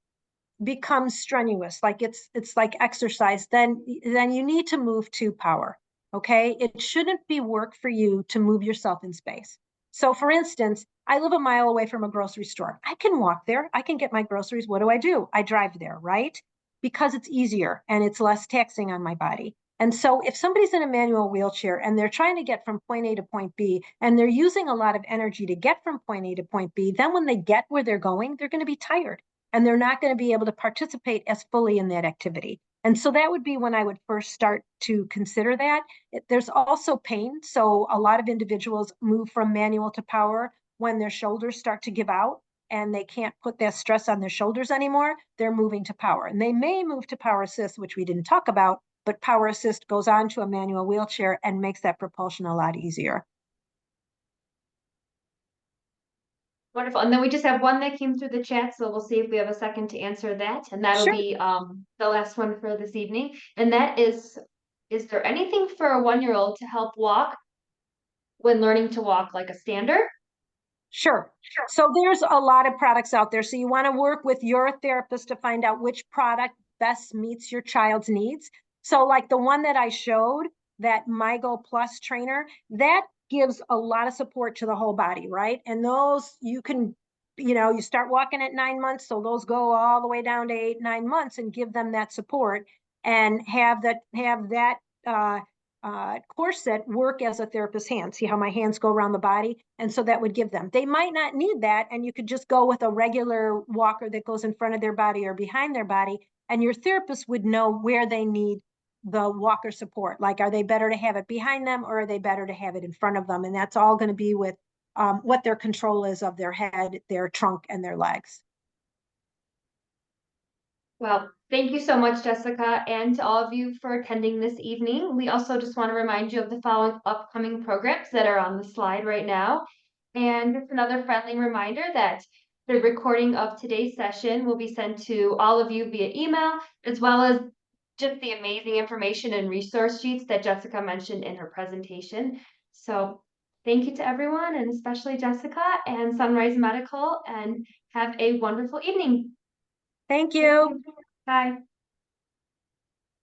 becomes strenuous, like it's like exercise, then you need to move to power. Okay, it shouldn't be work for you to move yourself in space. So for instance, I live a mile away from a grocery store. I can walk there. I can get my groceries. What do? I drive there, right? Because it's easier and it's less taxing on my body. And so if somebody's in a manual wheelchair and they're trying to get from point A to point B, and they're using a lot of energy to get from point A to point B, then when they get where they're going, they're going to be tired and they're not going to be able to participate as fully in that activity. And so that would be when I would first start to consider that. There's also pain. So a lot of individuals move from manual to power when their shoulders start to give out and they can't put that stress on their shoulders anymore. They're moving to power. And they may move to power assist, which we didn't talk about, but power assist goes on to a manual wheelchair and makes that propulsion a lot easier. Wonderful. And then we just have one that came through the chat, so we'll see if we have a second to answer that. And that'll Sure. be the last one for this evening. And that is there anything for a 1-year-old to help walk when learning to walk like a stander? Sure. So there's a lot of products out there. So you want to work with your therapist to find out which product best meets your child's needs. So like the one that I showed, that MyGo Plus trainer, that gives a lot of support to the whole body, right? And those you can, you start walking at 9 months. So those go all the way down to 8, 9 months and give them that support and have that corset work as a therapist's hand. See how my hands go around the body? And so that would give them. They might not need that, and you could just go with a regular walker that goes in front of their body or behind their body, and your therapist would know where they need the walker support. Like, are they better to have it behind them, or are they better to have it in front of them? And that's all going to be with what their control is of their head, their trunk, and their legs. Well, thank you so much, Jessica, and to all of you for attending this evening. We also just want to remind you of the following upcoming programs that are on the slide right now. And just another friendly reminder that the recording of today's session will be sent to all of you via email, as well as just the amazing information and resource sheets that Jessica mentioned in her presentation. So thank you to everyone, and especially Jessica and Sunrise Medical, and have a wonderful evening. Thank you. Bye.